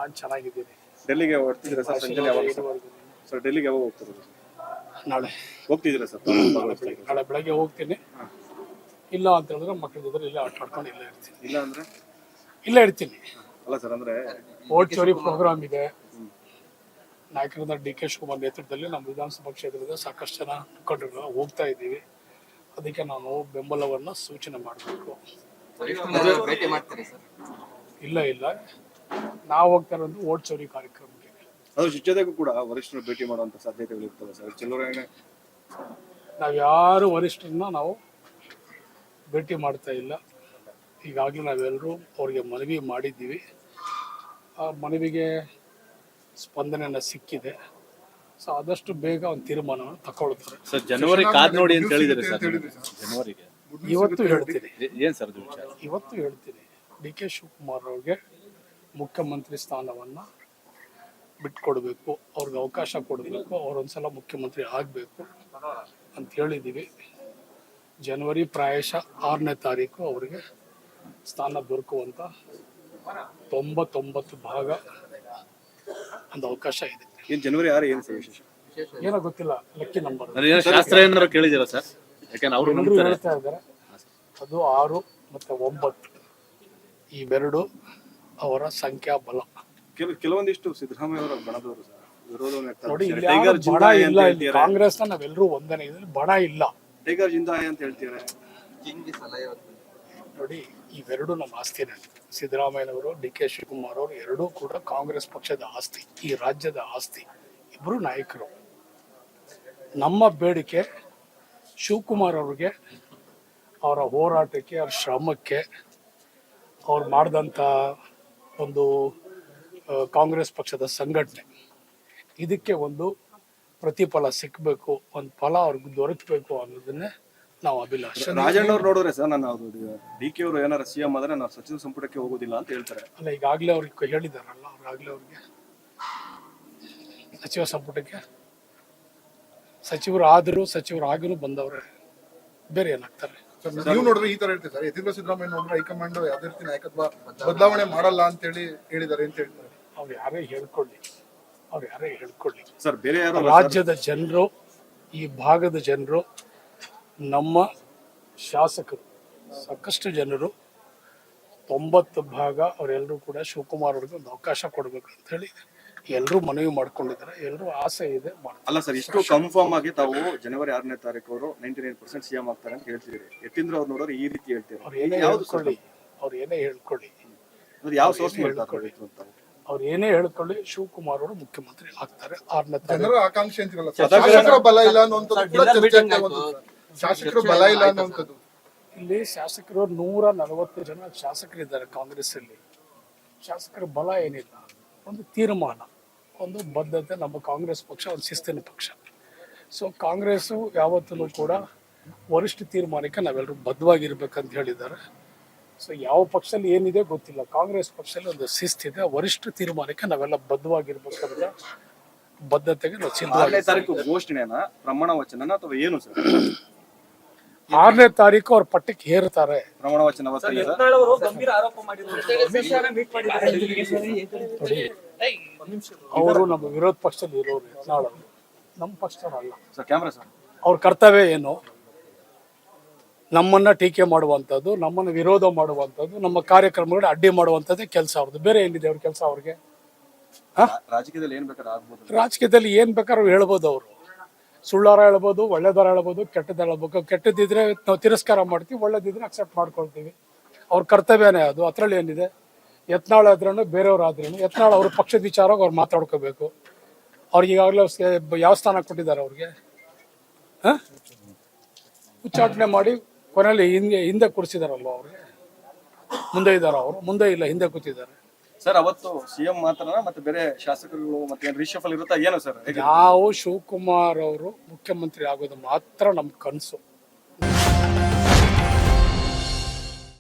ನಾನು ಚೆನ್ನಾಗಿದ್ದೀನಿ. ಡೆಲ್ಲಿಗೆ ಹೊರಟಿದ್ದೀರಾ ಸರ್? ಸಂಜೆ ಯಾವಾಗ ಸರ್? ಡೆಲ್ಲಿಗೆ ಯಾವಾಗ ಹೋಗ್ತಿರೋದು? ನಾಳೆ ಹೋಗ್ತಿದ್ದೀರಾ ಸರ್? ನಾಳೆ ಬೆಳಗ್ಗೆ ಹೋಗ್ತೀನಿ. ಇಲ್ಲ ಅಂತ ಹೇಳಿದ್ರೆ ಮಕ್ಕಳ ಜೊತೆ ಇಲ್ಲೇ ಆಟ ಆಡ್ಕೊಂಡು ಇಲ್ಲೇ ಇರ್ತೀನಿ. ಇಲ್ಲ ಅಂದ್ರೆ ಇಲ್ಲೇ ಇರ್ತೀನಿ. ಅಲ್ಲ ಸರ್, ಅಂದ್ರೆ ಓಟ್ ಚೋರಿ ಪ್ರೋಗ್ರಾಮ್ ಇದೆ. ನಾಯಕರಾದ ಡಿ.ಕೆ. ಶಿವಕುಮಾರ್ ನೇತೃತ್ವದಲ್ಲಿ ನಮ್ಮ ವಿಧಾನಸಭಾ ಕ್ಷೇತ್ರದ ಸಾಕಷ್ಟು ಜನ ಮುಖಂಡರು ಹೋಗ್ತಾ ಇದ್ದೀವಿ. ಅದಕ್ಕೆ ನಾನು ಬೆಂಬಲವನ್ನು ಸೂಚನೆ ಮಾಡಬೇಕು. ಇಲ್ಲ ನಾವು ಹೋಗ್ತಾ ಇರೋದು ಓಟ್ ಚೋರಿ ಕಾರ್ಯಕ್ರಮಕ್ಕೆ. ಅದು ಜೊತೆಗೂ ಕೂಡ ವರಿಷ್ಠರು ಭೇಟಿ ಮಾಡುವಂತ ಸಾಧ್ಯತೆಗಳು ಇರ್ತವೆ ಸರ್. ಚಲುವರಾಯಣ ನಾವು ಯಾರು ವರಿಷ್ಠರನ್ನ ನಾವು ಭೇಟಿ ಮಾಡ್ತಾ ಇಲ್ಲ. ಈಗಾಗಲೇ ನಾವೆಲ್ಲರೂ ಅವ್ರಿಗೆ ಮನವಿ ಮಾಡಿದ್ದೀವಿ. ಆ ಮನವಿಗೆ ಸ್ಪಂದನೆಯನ್ನು ಸಿಕ್ಕಿದೆ. ಸೊ ಆದಷ್ಟು ಬೇಗ ಒಂದು ತೀರ್ಮಾನವನ್ನು ತಗೊಳ್ತಾರೆ. ಸರ್, ಜನವರಿ ಕಾದ್ ನೋಡಿ ಅಂತ ಹೇಳಿದ್ದಾರೆ ಸರ್. ಜನವರಿಗೆ ಇವತ್ತು ಹೇಳ್ತೀನಿ. ಏನ್ ಸರ್ ಅದು ವಿಚಾರ? ಇವತ್ತು ಹೇಳ್ತೀನಿ, ಡಿ.ಕೆ. ಶಿವಕುಮಾರ್ ಅವ್ರಿಗೆ ಮುಖ್ಯಮಂತ್ರಿ ಸ್ಥಾನವನ್ನು ಬಿಟ್ಕೊಡ್ಬೇಕು, ಅವ್ರಿಗೆ ಅವಕಾಶ ಕೊಡಬೇಕು, ಅವರೊಂದ್ಸಲ ಮುಖ್ಯಮಂತ್ರಿ ಆಗಬೇಕು ಅಂತ ಹೇಳಿದ್ದೀವಿ. ಜನವರಿ ಪ್ರಾಯಶಃ 6ನೇ ತಾರೀಕು ಅವರಿಗೆ ಸ್ಥಾನ ದೊರಕುವಂತ 99 ಭಾಗ ಒಂದು ಅವಕಾಶ ಇದೆ. ಏನ್ ಜನವರಿ 6 ಏನು ಸರ್ ವಿಶೇಷ? ಏನೋ ಗೊತ್ತಿಲ್ಲ, ಲಕ್ಕಿ ನಂಬರ್ ಶಾಸ್ತ್ರ ಏನಾರು ಕೇಳಿದ್ದೀರಾ ಸರ್? ಯಾಕಂದ್ರೆ ಅವರು ಹೇಳ್ತಾ ಇದ್ದಾರೆ ಅದು 6 ಮತ್ತು 9 ಇವೆರಡು ಅವರ ಸಂಖ್ಯಾ ಬಲ. ಕೆಲವೊಂದಿಷ್ಟು ಸಿದ್ದರಾಮಯ್ಯ ಅವರ ಬಣದವರು ಸರ್ ವಿರೋಧವನ್ನು ನೋಡಿ, ಇಲ್ಲಿ ಬಣ ಇಲ್ಲ. ಇಲ್ಲಿ ಕಾಂಗ್ರೆಸ್ನ ನಾವೆಲ್ಲರೂ ಒಂದನೇ ಇದ್ರಲ್ಲಿ ಬಣ ಇಲ್ಲ. ಟೈಗರ್ ಜಿಂದಾಯ ಅಂತ ಹೇಳ್ತೀರಾ? ನೋಡಿ, ಇವೆರಡು ನಮ್ಮ ಆಸ್ತಿನೇ. ಸಿದ್ದರಾಮಯ್ಯನವರು, ಡಿ.ಕೆ. ಶಿವಕುಮಾರ್ ಅವರು ಎರಡೂ ಕೂಡ ಕಾಂಗ್ರೆಸ್ ಪಕ್ಷದ ಆಸ್ತಿ, ಈ ರಾಜ್ಯದ ಆಸ್ತಿ. ಇಬ್ಬರು ನಾಯಕರು. ನಮ್ಮ ಬೇಡಿಕೆ ಶಿವಕುಮಾರ್ ಅವ್ರಿಗೆ, ಅವರ ಹೋರಾಟಕ್ಕೆ, ಅವ್ರ ಶ್ರಮಕ್ಕೆ, ಅವ್ರು ಮಾಡಿದಂಥ ಒಂದು ಕಾಂಗ್ರೆಸ್ ಪಕ್ಷದ ಸಂಘಟನೆ, ಇದಕ್ಕೆ ಒಂದು ಪ್ರತಿಫಲ ಸಿಕ್ಕಬೇಕು, ಒಂದು ಫಲ ಅವ್ರಿಗೆ ದೊರಕಬೇಕು ಅನ್ನೋದನ್ನೇ ನಾವು ಅಭಿಲಾಷೆ. ರಾಜಣ್ಣ ಅವ್ರು ನೋಡಿದ್ರೆ ಸರ್, ನಾನು ಡಿ.ಕೆ. ಅವರು ಏನಾರ ಸಿಎಂ ಆದ್ರೆ ನಾವು ಸಚಿವ ಸಂಪುಟಕ್ಕೆ ಹೋಗೋದಿಲ್ಲ ಅಂತ ಹೇಳ್ತಾರೆ. ಅಲ್ಲ, ಈಗಾಗಲೇ ಅವ್ರಿಗೆ ಹೇಳಿದಾರಲ್ಲ, ಅವ್ರಾಗಲೇ ಅವ್ರಿಗೆ ಸಚಿವ ಸಂಪುಟಕ್ಕೆ ಸಚಿವರಾಗಿನೂ ಬಂದವ್ರೆ, ಬೇರೆ ಏನಾಗ್ತಾರೆ? ನೀವು ನೋಡಿದ್ರೆ ಈ ತರ ಹೇಳ್ತೀವಿ ಸರ್. ಯತೀಂದ್ರ ಸಿದ್ದರಾಮಯ್ಯ ನೋಡಿದ್ರೆ ಹೈಕಮಾಂಡ್ ಯಾವುದೇ ರೀತಿ ನಾಯಕತ್ವ ಬದಲಾವಣೆ ಮಾಡಲ್ಲ ಅಂತ ಹೇಳಿದ್ದಾರೆ ಅಂತ ಹೇಳ್ತಾರೆ. ಅವ್ರು ಯಾರೇ ಹೇಳ್ಕೊಳ್ಳಿ ಸರ್, ಬೇರೆ ಯಾರು? ರಾಜ್ಯದ ಜನರು, ಈ ಭಾಗದ ಜನರು, ನಮ್ಮ ಶಾಸಕರು, ಸಾಕಷ್ಟು ಜನರು 90 ಭಾಗ ಅವರೆಲ್ಲರೂ ಕೂಡ ಶಿವಕುಮಾರ್ ಅವ್ರಿಗೆ ಒಂದು ಅವಕಾಶ ಕೊಡಬೇಕು ಅಂತ ಹೇಳಿ ಎಲ್ಲರೂ ಮನವಿ ಮಾಡ್ಕೊಂಡಿದ್ದಾರೆ. ಎಲ್ಲರೂ ಆಸೆ ಇದೆ. ಅಲ್ಲ ಸರ್, ಇಷ್ಟು ಕನ್ಫರ್ಮ್ ಆಗಿ ತಾವು ಜನವರಿ 6ನೇ ತಾರೀಕು ಅವರು 99% ಸಿಎಂ ಆಗ್ತಾರೆ ಅಂತ ಹೇಳ್ತಿದ್ರಿ. ಯತೀಂದ್ರ ಅವ್ರು ನೋಡೋರು ಈ ರೀತಿ ಹೇಳ್ತೀವಿ. ಅವ್ರು ಏನೇ ಹೇಳ್ಕೊಳ್ಳಿ, ಯಾವ ಸೋರ್ಸ್ ಹೇಳ್ಕೊಳ್ಳಿ, ಅವ್ರು ಏನೇ ಹೇಳ್ಕೊಳ್ಳಿ, ಶಿವಕುಮಾರ್ ಅವರು ಮುಖ್ಯಮಂತ್ರಿ ಆಗ್ತಾರೆ 6ನೇ ತಾರೀಕು. ಜನರ ಆಕಾಂಕ್ಷೆ ಅಂತಿರಲ್ಲ, ಶಾಸಕರ ಬಲ ಇಲ್ಲ ಅನ್ನುವಂಥದ್ದು ಕೂಡ ಚರ್ಚೆ ಆಗ್ತಾ ಬಂತು. ಶಾಸಕರು ಬಲ ಇಲ್ಲ ಅನ್ನುವಂಥದ್ದು. ಇಲ್ಲಿ ಶಾಸಕರು 140 ಜನ ಶಾಸಕರಿದ್ದಾರೆ ಕಾಂಗ್ರೆಸ್ ಅಲ್ಲಿ. ಶಾಸಕರ ಬಲ ಏನಿಲ್ಲ, ಒಂದು ತೀರ್ಮಾನ, ಒಂದು ಬದ್ಧತೆ. ನಮ್ಮ ಕಾಂಗ್ರೆಸ್ ಪಕ್ಷ ಒಂದು ಶಿಸ್ತಿನ ಪಕ್ಷ. ಸೊ ಕಾಂಗ್ರೆಸ್ಸು ಯಾವತ್ತೂ ಕೂಡ ವರಿಷ್ಠ ತೀರ್ಮಾನಕ್ಕೆ ನಾವೆಲ್ಲರೂ ಬದ್ಧವಾಗಿರ್ಬೇಕಂತ ಹೇಳಿದ್ದಾರೆ. ಸೊ ಯಾವ ಪಕ್ಷದಲ್ಲಿ ಏನಿದೆ ಗೊತ್ತಿಲ್ಲ, ಕಾಂಗ್ರೆಸ್ ಪಕ್ಷದಲ್ಲಿ ಒಂದು ಶಿಸ್ತಿದೆ. ವರಿಷ್ಠ ತೀರ್ಮಾನಕ್ಕೆ ನಾವೆಲ್ಲ ಬದ್ಧವಾಗಿರ್ಬೇಕಂತ ಬದ್ಧತೆಗೆ ನಾವು ಸಿದ್ಧವಾಗಿದ್ದೀವಿ. 6ನೇ ತಾರೀಕು ಘೋಷಣೆನ ಪ್ರಮಾಣ ವಚನ ಅಥವಾ ಏನು ಸರ್? 6ನೇ ತಾರೀಕು ಅವ್ರ ಪಟ್ಟಕ್ಕೆ ಹೇರ್ತಾರೆ ಪ್ರಮಾಣ ವಚನ. ಅವರು ನಮ್ಮ ವಿರೋಧ ಪಕ್ಷದಲ್ಲಿ ಇರೋರು, ಯತ್ನಾಳ್ ನಮ್ಮ ಪಕ್ಷದವರಲ್ಲ. ಕ್ಯಾಮ್ರಾ ಸರ್, ಅವ್ರ ಕರ್ತವ್ಯ ಏನು? ನಮ್ಮನ್ನ ಟೀಕೆ ಮಾಡುವಂಥದ್ದು, ನಮ್ಮನ್ನು ವಿರೋಧ ಮಾಡುವಂಥದ್ದು, ನಮ್ಮ ಕಾರ್ಯಕ್ರಮಗಳನ್ನ ಅಡ್ಡಿ ಮಾಡುವಂಥದ್ದೇ ಕೆಲಸ ಅವ್ರದ್ದು. ಬೇರೆ ಏನಿದೆ ಅವ್ರ ಕೆಲಸ? ಅವ್ರಿಗೆ ರಾಜಕೀಯದಲ್ಲಿ ಏನ್ ಬೇಕಾದ್ರೂ ಆಗ್ಬೋದು. ರಾಜಕೀಯದಲ್ಲಿ ಏನ್ ಬೇಕಾದ್ರೂ ಹೇಳ್ಬೋದು. ಅವರು ಸುಳ್ಳಾರ ಹೇಳ್ಬೋದು, ಒಳ್ಳೇದಾರ ಹೇಳ್ಬೋದು, ಕೆಟ್ಟದಾರ ಹೇಳ್ಬೇಕು. ಕೆಟ್ಟದಿದ್ರೆ ನಾವು ತಿರಸ್ಕಾರ ಮಾಡ್ತೀವಿ, ಒಳ್ಳೇದಿದ್ರೆ ಅಕ್ಸೆಪ್ಟ್ ಮಾಡ್ಕೊಳ್ತೀವಿ. ಅವ್ರ ಕರ್ತವ್ಯನೇ ಅದು. ಅದ್ರಲ್ಲಿ ಏನಿದೆ? ಯತ್ನಾಳ್ ಆದ್ರೂ ಬೇರೆಯವ್ರು ಆದ್ರೂ, ಯತ್ನಾಳ್ ಅವ್ರ ಪಕ್ಷದ ವಿಚಾರವಾಗಿ ಅವ್ರು ಮಾತಾಡ್ಕೋಬೇಕು. ಅವ್ರಿಗೆ ಈಗಾಗಲೇ ಯಾವ ಸ್ಥಾನ ಕೊಟ್ಟಿದ್ದಾರೆ? ಅವ್ರಿಗೆ ಉಚ್ಚಾಟನೆ ಮಾಡಿ ಕೊನೆಯಲ್ಲಿ ಹಿಂದೆ ಕೂರಿಸಿದಾರಲ್ವ? ಅವ್ರಿಗೆ ಮುಂದೆ ಇದ್ದಾರೆ, ಅವರು ಮುಂದೆ ಇಲ್ಲ, ಹಿಂದೆ ಕೂತಿದ್ದಾರೆ. ಸರ್, ಅವತ್ತು ಸಿಎಂ ಮಾತ್ರ ಮತ್ತೆ ಬೇರೆ ಶಾಸಕರುಗಳು ಮತ್ತೆ ರಿಷಫಲ್ ಇರುತ್ತಾ ಏನು ಸರ್? ನಾವು ಶಿವಕುಮಾರ್ ಅವರು ಮುಖ್ಯಮಂತ್ರಿ ಆಗೋದು ಮಾತ್ರ ನಮ್ ಕನಸು.